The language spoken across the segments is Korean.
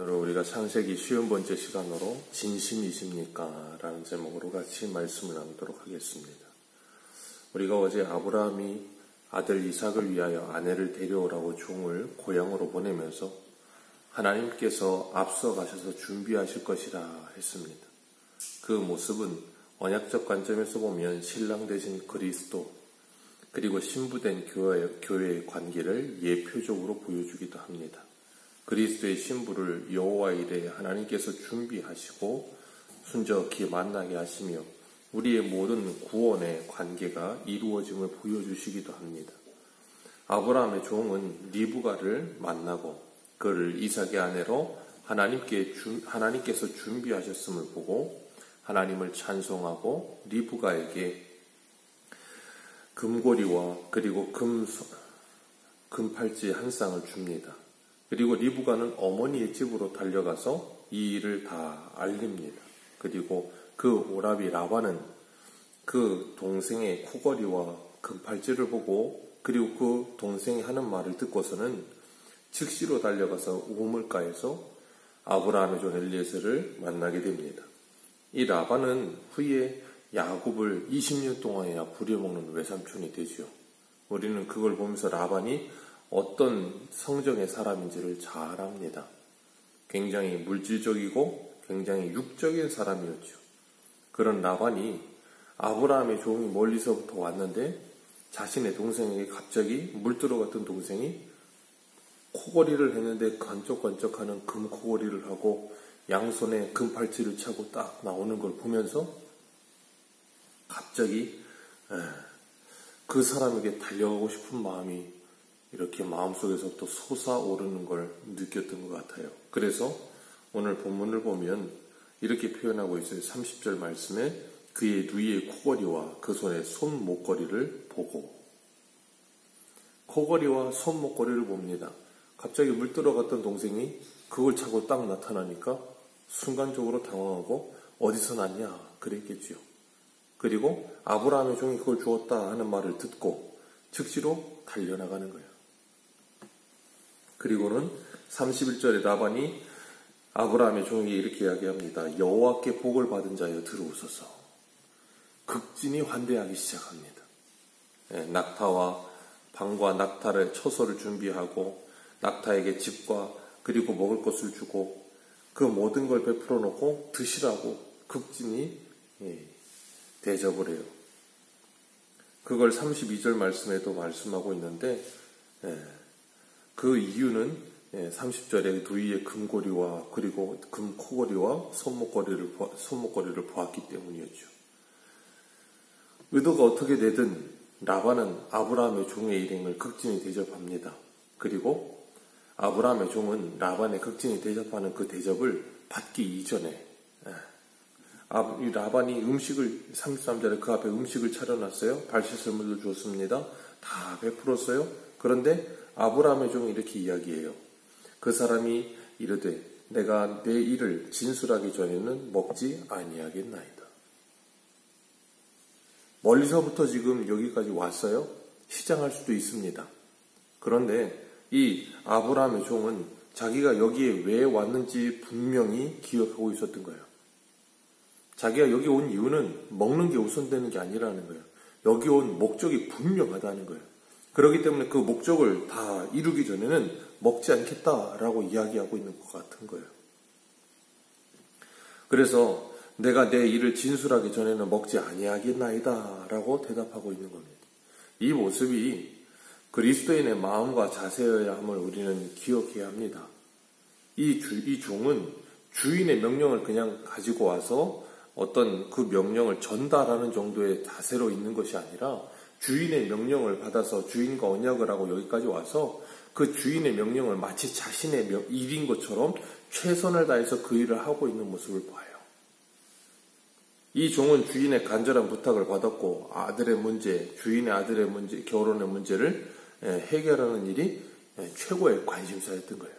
오늘 우리가 창세기 50번째 시간으로 진심이십니까? 라는 제목으로 같이 말씀을 나누도록 하겠습니다. 우리가 어제 아브라함이 아들 이삭을 위하여 아내를 데려오라고 종을 고향으로 보내면서 하나님께서 앞서 가셔서 준비하실 것이라 했습니다. 그 모습은 언약적 관점에서 보면 신랑 되신 그리스도 그리고 신부된 교회의 관계를 예표적으로 보여주기도 합니다. 그리스도의 신부를 여호와 이레 하나님께서 준비하시고 순적히 만나게 하시며 우리의 모든 구원의 관계가 이루어짐을 보여주시기도 합니다. 아브라함의 종은 리브가를 만나고 그를 이삭의 아내로 하나님께서 준비하셨음을 보고 하나님을 찬송하고 리브가에게 금고리와 그리고 금팔찌 한 쌍을 줍니다. 그리고 리브가는 어머니의 집으로 달려가서 이 일을 다 알립니다. 그리고 그 오라비 라반은 그 동생의 코걸이와 금팔찌를 보고 그리고 그 동생이 하는 말을 듣고서는 즉시로 달려가서 우물가에서 아브라함의 종 엘리에셀을 만나게 됩니다. 이 라반은 후에 야곱을 20년 동안이나 부려먹는 외삼촌이 되죠. 우리는 그걸 보면서 라반이 어떤 성정의 사람인지를 잘 압니다. 굉장히 물질적이고 굉장히 육적인 사람이었죠. 그런 라반이 아브라함의 종이 멀리서부터 왔는데 자신의 동생에게 갑자기 물 들어갔던 동생이 코걸이를 했는데 건쩍건쩍하는 금 코걸이를 하고 양손에 금팔찌를 차고 딱 나오는 걸 보면서 갑자기 그 사람에게 달려가고 싶은 마음이 이렇게 마음속에서부터 솟아오르는 걸 느꼈던 것 같아요. 그래서 오늘 본문을 보면 이렇게 표현하고 있어요. 30절 말씀에 그의 누이의 코걸이와 그 손의 손목걸이를 보고 코걸이와 손목걸이를 봅니다. 갑자기 물 들어갔던 동생이 그걸 차고 딱 나타나니까 순간적으로 당황하고 어디서 났냐 그랬겠지요. 그리고 아브라함의 종이 그걸 주었다 하는 말을 듣고 즉시로 달려나가는 거예요. 그리고는 31절에 라반이 아브라함의 종에게 이렇게 이야기합니다. 여호와께 복을 받은 자여 들어오소서. 극진히 환대하기 시작합니다. 낙타와 방과 낙타를 처소를 준비하고 낙타에게 집과 그리고 먹을 것을 주고 그 모든 걸 베풀어 놓고 드시라고 극진히 대접을 해요. 그걸 32절 말씀에도 말씀하고 있는데 그 이유는 30절에 누이의 금고리와 그리고 금코걸이와 손목걸이를 보았기 때문이었죠. 의도가 어떻게 되든 라반은 아브라함의 종의 일행을 극진히 대접합니다. 그리고 아브라함의 종은 라반의 극진히 대접하는 그 대접을 받기 이전에 이 라반이 음식을 33절에 그 앞에 음식을 차려놨어요. 발 씻을 물도 주었습니다. 다 베풀었어요. 그런데 아브라함의 종이 이렇게 이야기해요. 그 사람이 이르되 내가 내 일을 진술하기 전에는 먹지 아니하겠나이다. 멀리서부터 지금 여기까지 왔어요. 시장할 수도 있습니다. 그런데 이 아브라함의 종은 자기가 여기에 왜 왔는지 분명히 기억하고 있었던 거예요. 자기가 여기 온 이유는 먹는 게 우선되는 게 아니라는 거예요. 여기 온 목적이 분명하다는 거예요. 그렇기 때문에 그 목적을 다 이루기 전에는 먹지 않겠다라고 이야기하고 있는 것 같은 거예요. 그래서 내가 내 일을 진술하기 전에는 먹지 아니하겠나이다 라고 대답하고 있는 겁니다. 이 모습이 그리스도인의 마음과 자세여야 함을 우리는 기억해야 합니다. 이 종은 주인의 명령을 그냥 가지고 와서 어떤 그 명령을 전달하는 정도의 자세로 있는 것이 아니라 주인의 명령을 받아서 주인과 언약을 하고 여기까지 와서 그 주인의 명령을 마치 자신의 일인 것처럼 최선을 다해서 그 일을 하고 있는 모습을 봐요. 이 종은 주인의 간절한 부탁을 받았고 주인의 아들의 문제, 결혼의 문제를 해결하는 일이 최고의 관심사였던 거예요.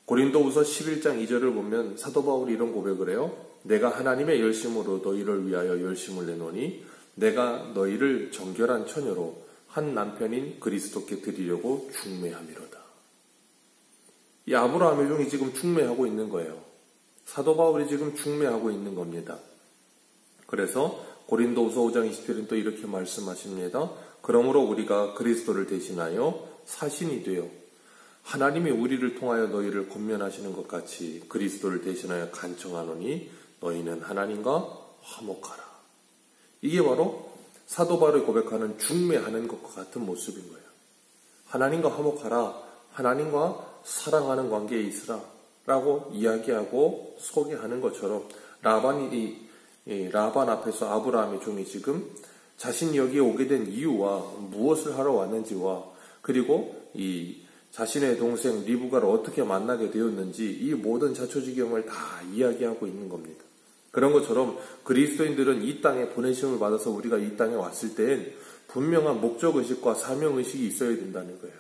고린도후서 11장 2절을 보면 사도 바울이 이런 고백을 해요. 내가 하나님의 열심으로 너희를 위하여 열심을 내노니 내가 너희를 정결한 처녀로 한 남편인 그리스도께 드리려고 중매함이로다. 이 아브라함의 종이 지금 중매하고 있는 거예요. 사도 바울이 지금 중매하고 있는 겁니다. 그래서 고린도후서 5장 20절은 또 이렇게 말씀하십니다. 그러므로 우리가 그리스도를 대신하여 사신이 되어 하나님이 우리를 통하여 너희를 권면하시는 것 같이 그리스도를 대신하여 간청하노니 너희는 하나님과 화목하라. 이게 바로 사도 바울이 고백하는 중매하는 것과 같은 모습인 거예요. 하나님과 화목하라. 하나님과 사랑하는 관계에 있으라. 라고 이야기하고 소개하는 것처럼 라반 앞에서 아브라함의 종이 지금 자신이 여기에 오게 된 이유와 무엇을 하러 왔는지와 그리고 이 자신의 동생 리브가를 어떻게 만나게 되었는지 이 모든 자초지경을 다 이야기하고 있는 겁니다. 그런 것처럼 그리스도인들은 이 땅에 보내심을 받아서 우리가 이 땅에 왔을 땐 분명한 목적의식과 사명의식이 있어야 된다는 거예요.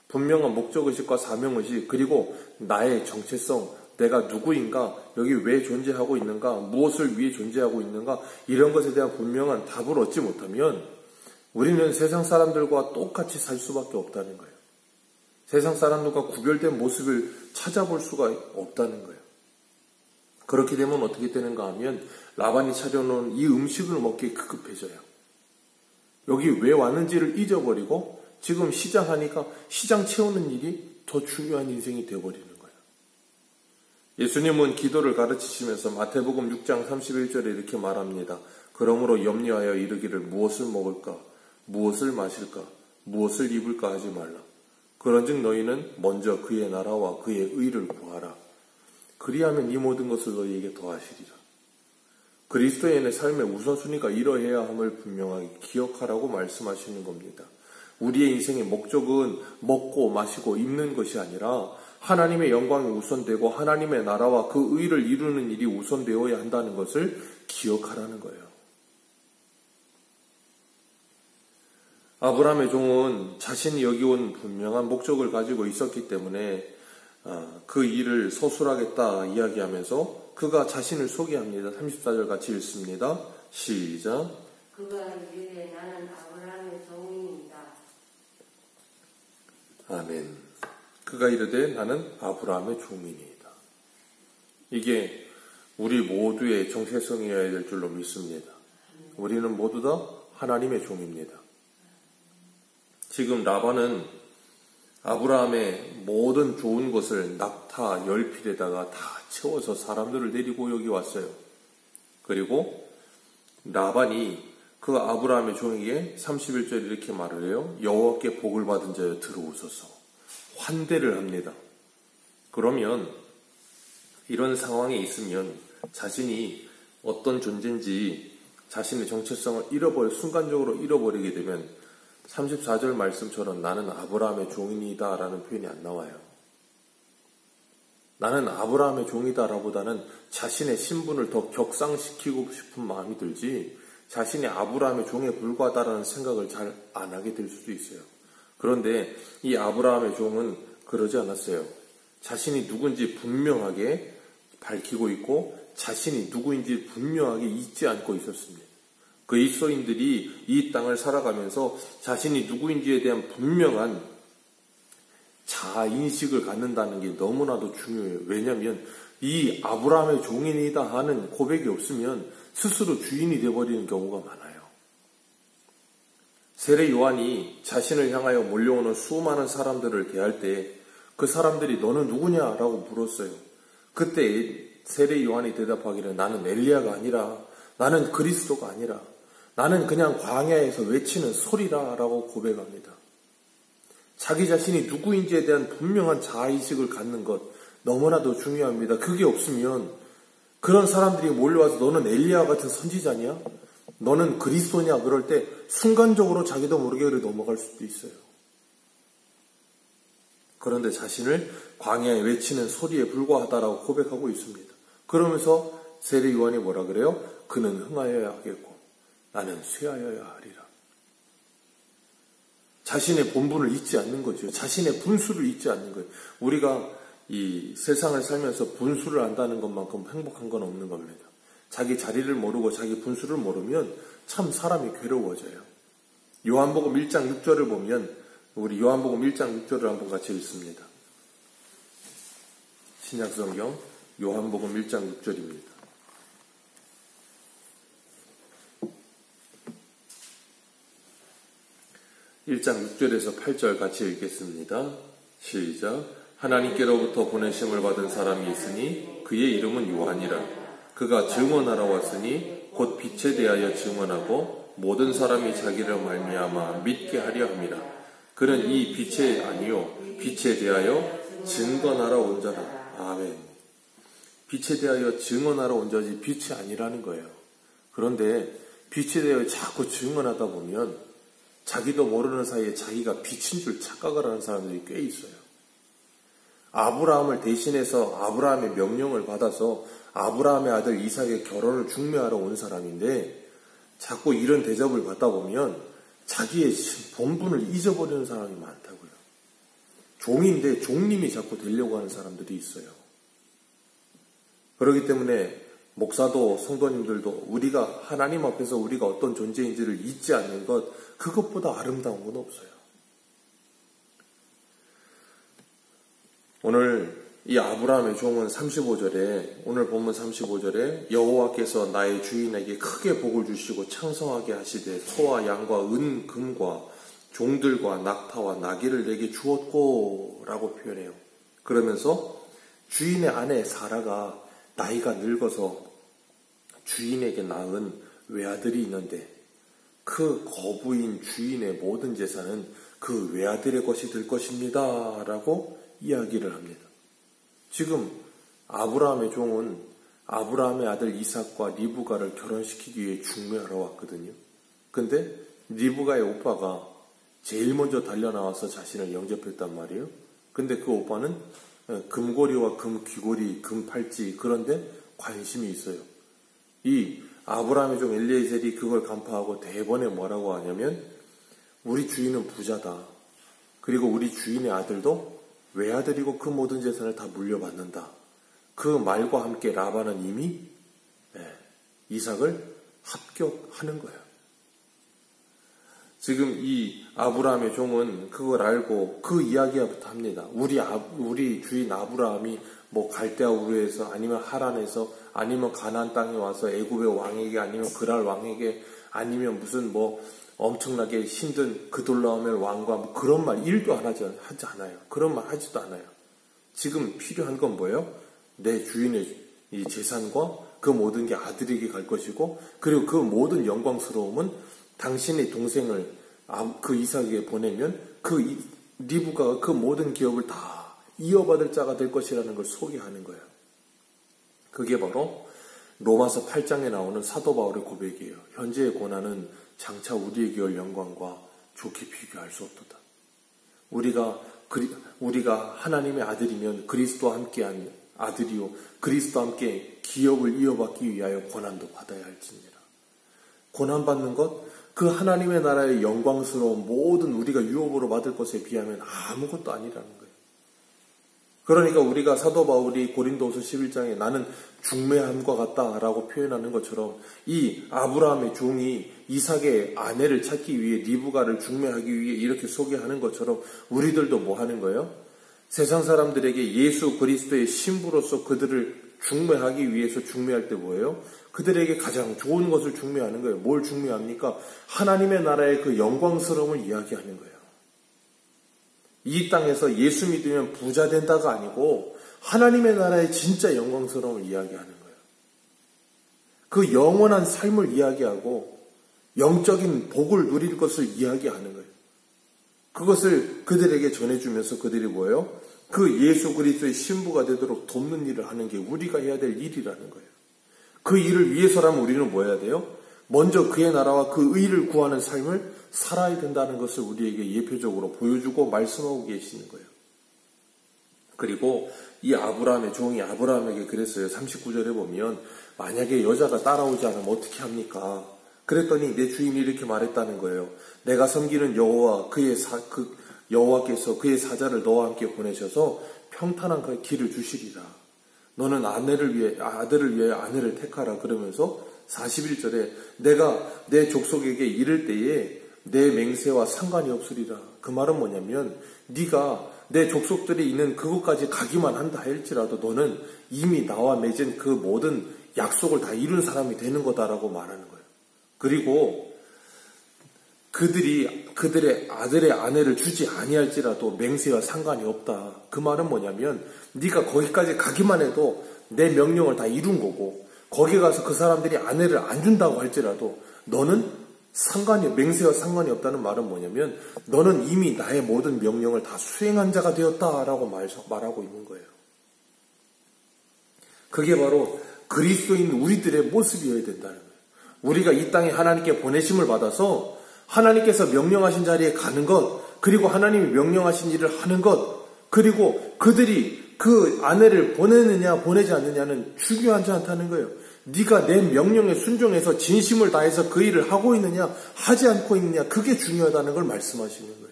분명한 목적의식과 사명의식 그리고 나의 정체성, 내가 누구인가, 여기 왜 존재하고 있는가, 무엇을 위해 존재하고 있는가 이런 것에 대한 분명한 답을 얻지 못하면 우리는 세상 사람들과 똑같이 살 수밖에 없다는 거예요. 세상 사람들과 구별된 모습을 찾아볼 수가 없다는 거예요. 그렇게 되면 어떻게 되는가 하면 라반이 차려놓은 이 음식을 먹기에 급급해져요. 여기 왜 왔는지를 잊어버리고 지금 시장하니까 시장 채우는 일이 더 중요한 인생이 되어버리는 거예요. 예수님은 기도를 가르치시면서 마태복음 6장 31절에 이렇게 말합니다. 그러므로 염려하여 이르기를 무엇을 먹을까, 무엇을 마실까, 무엇을 입을까 하지 말라. 그런즉 너희는 먼저 그의 나라와 그의 의를 구하라. 그리하면 이 모든 것을 너희에게 더하시리라. 그리스도인의 삶의 우선순위가 이러해야 함을 분명하게 기억하라고 말씀하시는 겁니다. 우리의 인생의 목적은 먹고 마시고 입는 것이 아니라 하나님의 영광이 우선되고 하나님의 나라와 그 의를 이루는 일이 우선되어야 한다는 것을 기억하라는 거예요. 아브라함의 종은 자신이 여기 온 분명한 목적을 가지고 있었기 때문에 그 일을 서술하겠다 이야기하면서 그가 자신을 소개합니다. 34절 같이 읽습니다. 시작. 그가 이르되 나는 아브라함의 종이니이다. 아멘. 그가 이르되 나는 아브라함의 종이니이다. 이게 우리 모두의 정체성이어야 될 줄로 믿습니다. 우리는 모두 다 하나님의 종입니다. 지금 라반은 아브라함의 모든 좋은 것을 낙타 10필에다가 다 채워서 사람들을 데리고 여기 왔어요. 그리고 라반이 그 아브라함의 종에게 31절 이렇게 말을 해요. 여호와께 복을 받은 자여 들어오소서. 환대를 합니다. 그러면 이런 상황에 있으면 자신이 어떤 존재인지 자신의 정체성을 순간적으로 잃어버리게 되면 34절 말씀처럼 나는 아브라함의 종이다 라는 표현이 안 나와요. 나는 아브라함의 종이다 라보다는 자신의 신분을 더 격상시키고 싶은 마음이 들지 자신이 아브라함의 종에 불과하다라는 생각을 잘 안 하게 될 수도 있어요. 그런데 이 아브라함의 종은 그러지 않았어요. 자신이 누군지 분명하게 밝히고 있고 자신이 누구인지 분명하게 잊지 않고 있었습니다. 그리스도인들이 이 땅을 살아가면서 자신이 누구인지에 대한 분명한 자아인식을 갖는다는 게 너무나도 중요해요. 왜냐하면 이 아브라함의 종인이다 하는 고백이 없으면 스스로 주인이 되어버리는 경우가 많아요. 세례 요한이 자신을 향하여 몰려오는 수많은 사람들을 대할 때 그 사람들이 너는 누구냐라고 물었어요. 그때 세례 요한이 대답하기를 나는 엘리야가 아니라 나는 그리스도가 아니라 나는 그냥 광야에서 외치는 소리라라고 고백합니다. 자기 자신이 누구인지에 대한 분명한 자아의식을 갖는 것 너무나도 중요합니다. 그게 없으면 그런 사람들이 몰려와서 너는 엘리야 같은 선지자냐? 너는 그리스도냐? 그럴 때 순간적으로 자기도 모르게 넘어갈 수도 있어요. 그런데 자신을 광야에 외치는 소리에 불과하다라고 고백하고 있습니다. 그러면서 세례 요한이 뭐라 그래요? 그는 흥하여야 하겠고 나는 쇠하여야 하리라. 자신의 본분을 잊지 않는 거죠. 자신의 분수를 잊지 않는 거예요. 우리가 이 세상을 살면서 분수를 안다는 것만큼 행복한 건 없는 겁니다. 자기 자리를 모르고 자기 분수를 모르면 참 사람이 괴로워져요. 요한복음 1장 6절을 보면 우리 요한복음 1장 6절을 한번 같이 읽습니다. 신약성경 요한복음 1장 6절입니다. (1장 6절에서 8절) 같이 읽겠습니다. 시작. 하나님께로부터 보내심을 받은 사람이 있으니 그의 이름은 요한이라. 그가 증언하러 왔으니 곧 빛에 대하여 증언하고 모든 사람이 자기를 말미암아 믿게 하려 함이라. 그는 이 빛이 아니요 빛에 대하여 증언하러 온 자라. 아멘. 빛에 대하여 증언하러 온 자지 빛이 아니라는 거예요. 그런데 빛에 대하여 자꾸 증언하다 보면 자기도 모르는 사이에 자기가 빛인 줄 착각을 하는 사람들이 꽤 있어요. 아브라함을 대신해서 아브라함의 명령을 받아서 아브라함의 아들 이삭의 결혼을 중매하러 온 사람인데 자꾸 이런 대접을 받다 보면 자기의 본분을 잊어버리는 사람이 많다고요. 종인데 종님이 자꾸 되려고 하는 사람들이 있어요. 그렇기 때문에 목사도 성도님들도 우리가 하나님 앞에서 우리가 어떤 존재인지를 잊지 않는 것, 그것보다 아름다운 건 없어요. 오늘 이 아브라함의 종은 35절에, 오늘 본문 35절에 여호와께서 나의 주인에게 크게 복을 주시고 창성하게 하시되 소와 양과 은, 금과 종들과 낙타와 나귀를 내게 주었고 라고 표현해요. 그러면서 주인의 아내 사라가 나이가 늙어서 주인에게 낳은 외아들이 있는데 그 거부인 주인의 모든 재산은 그 외아들의 것이 될 것입니다 라고 이야기를 합니다. 지금 아브라함의 종은 아브라함의 아들 이삭과 리브가를 결혼시키기 위해 중매하러 왔거든요. 근데 리브가의 오빠가 제일 먼저 달려나와서 자신을 영접했단 말이에요. 근데 그 오빠는 금고리와 금귀고리, 금팔찌, 그런데 관심이 있어요. 이 아브라함의 종 엘리에셀이 그걸 간파하고 대번에 뭐라고 하냐면 우리 주인은 부자다. 그리고 우리 주인의 아들도 외아들이고 그 모든 재산을 다 물려받는다. 그 말과 함께 라반은 이미 이삭을 합격하는 거예요. 지금 이 아브라함의 종은 그걸 알고 그 이야기부터 합니다. 우리 주인 아브라함이 뭐 갈대아 우르에서 아니면 하란에서 아니면 가나안 땅에 와서 애굽의 왕에게 아니면 그랄 왕에게 아니면 무슨 뭐 엄청나게 힘든 그돌라오멜 왕과 뭐 그런 말 1도 하지 않아요. 그런 말 하지도 않아요. 지금 필요한 건 뭐예요? 내 주인의 이 재산과 그 모든 게 아들에게 갈 것이고 그리고 그 모든 영광스러움은 당신의 동생을 그 이삭에게 보내면 그 리브가가 그 모든 기업을 다 이어받을 자가 될 것이라는 걸 소개하는 거예요. 그게 바로 로마서 8장에 나오는 사도 바울의 고백이에요. 현재의 고난은 장차 우리에게 올 영광과 좋게 비교할 수 없도다. 우리가 하나님의 아들이면 그리스도와 함께한 아들이요 그리스도와 함께 기업을 이어받기 위하여 고난도 받아야 할지니라. 고난받는 것, 그 하나님의 나라의 영광스러운 모든 우리가 유업으로 받을 것에 비하면 아무것도 아니라는 거예요. 그러니까 우리가 사도 바울이 고린도후서 11장에 나는 중매함과 같다라고 표현하는 것처럼 이 아브라함의 종이 이삭의 아내를 찾기 위해 리브가를 중매하기 위해 이렇게 소개하는 것처럼 우리들도 뭐 하는 거예요? 세상 사람들에게 예수 그리스도의 신부로서 그들을 중매하기 위해서 중매할 때 뭐예요? 그들에게 가장 좋은 것을 중매하는 거예요. 뭘 중매합니까? 하나님의 나라의 그 영광스러움을 이야기하는 거예요. 이 땅에서 예수 믿으면 부자 된다가 아니고 하나님의 나라의 진짜 영광스러움을 이야기하는 거예요. 그 영원한 삶을 이야기하고 영적인 복을 누릴 것을 이야기하는 거예요. 그것을 그들에게 전해주면서 그들이 뭐예요? 그 예수 그리스도의 신부가 되도록 돕는 일을 하는 게 우리가 해야 될 일이라는 거예요. 그 일을 위해서라면 우리는 뭐 해야 돼요? 먼저 그의 나라와 그 의를 구하는 삶을 살아야 된다는 것을 우리에게 예표적으로 보여주고 말씀하고 계시는 거예요. 그리고 이 아브라함의 종이 아브라함에게 그랬어요. 39절에 보면 만약에 여자가 따라오지 않으면 어떻게 합니까? 그랬더니 내 주인이 이렇게 말했다는 거예요. 내가 섬기는 여호와께서 그의 사자를 너와 함께 보내셔서 평탄한 길을 주시리라. 너는 아들을 위해 아내를 택하라. 그러면서 41절에 내가 내 족속에게 이를 때에 내 맹세와 상관이 없으리라. 그 말은 뭐냐면 네가 내 족속들이 있는 그곳까지 가기만 한다 할지라도 너는 이미 나와 맺은 그 모든 약속을 다 이룬 사람이 되는 거다라고 말하는 거예요. 그리고 그들의 아들의 아내를 주지 아니할지라도 맹세와 상관이 없다. 그 말은 뭐냐면 네가 거기까지 가기만 해도 내 명령을 다 이룬 거고 거기 가서 그 사람들이 아내를 안 준다고 할지라도 너는 맹세와 상관이 없다는 말은 뭐냐면 너는 이미 나의 모든 명령을 다 수행한 자가 되었다라고 말하고 있는 거예요. 그게 바로 그리스도인 우리들의 모습이어야 된다는 거예요. 우리가 이 땅에 하나님께 보내심을 받아서 하나님께서 명령하신 자리에 가는 것, 그리고 하나님이 명령하신 일을 하는 것, 그리고 그들이 그 아내를 보내느냐 보내지 않느냐는 중요하지 않다는 거예요. 네가 내 명령에 순종해서 진심을 다해서 그 일을 하고 있느냐 하지 않고 있느냐, 그게 중요하다는 걸 말씀하시는 거예요.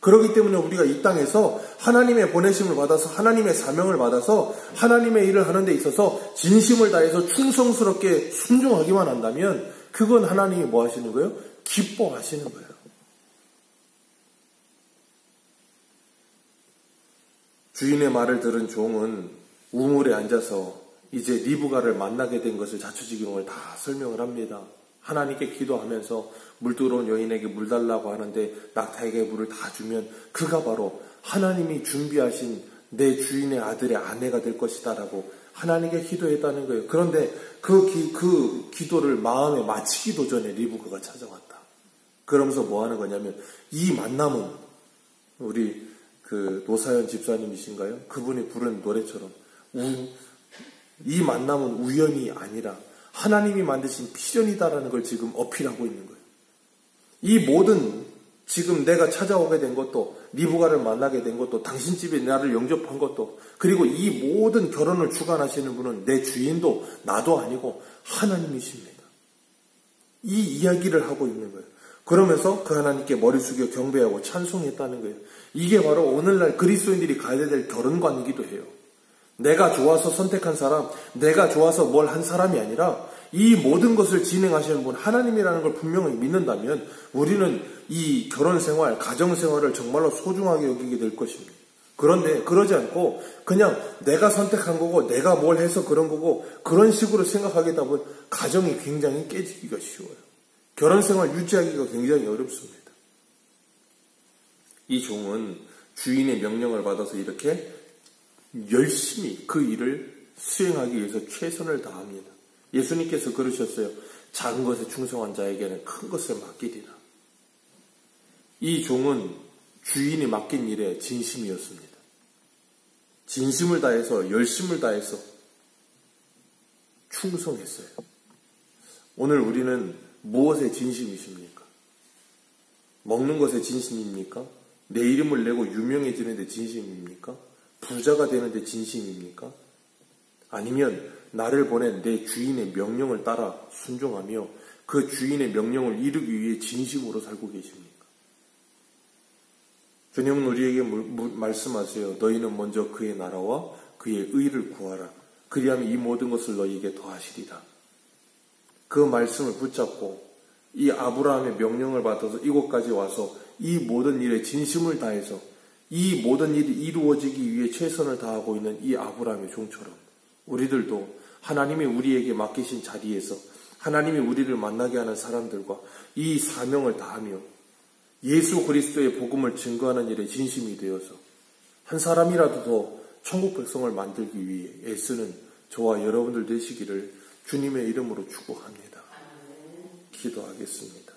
그렇기 때문에 우리가 이 땅에서 하나님의 보내심을 받아서 하나님의 사명을 받아서 하나님의 일을 하는 데 있어서 진심을 다해서 충성스럽게 순종하기만 한다면 그건 하나님이 뭐 하시는 거예요? 기뻐하시는 거예요. 주인의 말을 들은 종은 우물에 앉아서 이제 리브가를 만나게 된 것을 자초지경을 다 설명을 합니다. 하나님께 기도하면서 물 들어온 여인에게 물 달라고 하는데 낙타에게 물을 다 주면 그가 바로 하나님이 준비하신 내 주인의 아들의 아내가 될 것이다라고 하나님께 기도했다는 거예요. 그런데 그 기도를 마음에 마치기도 전에 리브가가 찾아왔다. 그러면서 뭐 하는 거냐면 이 만남은 우리 그 노사연 집사님이신가요? 그분이 부른 노래처럼 이 만남은 우연이 아니라 하나님이 만드신 비전이다라는 걸 지금 어필하고 있는 거예요. 이 모든 지금 내가 찾아오게 된 것도, 리브가를 만나게 된 것도, 당신 집에 나를 영접한 것도, 그리고 이 모든 결혼을 주관하시는 분은 내 주인도 나도 아니고 하나님이십니다. 이 이야기를 하고 있는 거예요. 그러면서 그 하나님께 머리 숙여 경배하고 찬송했다는 거예요. 이게 바로 오늘날 그리스도인들이 가야 될 결혼관이기도 해요. 내가 좋아서 선택한 사람, 내가 좋아서 뭘 한 사람이 아니라 이 모든 것을 진행하시는 분 하나님이라는 걸 분명히 믿는다면 우리는 이 결혼생활, 가정생활을 정말로 소중하게 여기게 될 것입니다. 그런데 그러지 않고 그냥 내가 선택한 거고 내가 뭘 해서 그런 거고 그런 식으로 생각하게 되면 가정이 굉장히 깨지기가 쉬워요. 결혼생활 유지하기가 굉장히 어렵습니다. 이 종은 주인의 명령을 받아서 이렇게 열심히 그 일을 수행하기 위해서 최선을 다합니다. 예수님께서 그러셨어요. 작은 것에 충성한 자에게는 큰 것을 맡기리라. 이 종은 주인이 맡긴 일에 진심이었습니다. 진심을 다해서 열심을 다해서 충성했어요. 오늘 우리는 무엇에 진심이십니까? 먹는 것에 진심입니까? 내 이름을 내고 유명해지는 데 진심입니까? 부자가 되는데 진심입니까? 아니면 나를 보낸 내 주인의 명령을 따라 순종하며 그 주인의 명령을 이루기 위해 진심으로 살고 계십니까? 주님은 우리에게 말씀하세요. 너희는 먼저 그의 나라와 그의 의를 구하라. 그리하면 이 모든 것을 너희에게 더하시리라. 그 말씀을 붙잡고 이 아브라함의 명령을 받아서 이곳까지 와서 이 모든 일에 진심을 다해서 이 모든 일이 이루어지기 위해 최선을 다하고 있는 이 아브라함의 종처럼 우리들도 하나님이 우리에게 맡기신 자리에서 하나님이 우리를 만나게 하는 사람들과 이 사명을 다하며 예수 그리스도의 복음을 증거하는 일에 진심이 되어서 한 사람이라도 더 천국 백성을 만들기 위해 애쓰는 저와 여러분들 되시기를 주님의 이름으로 축복합니다. 기도하겠습니다.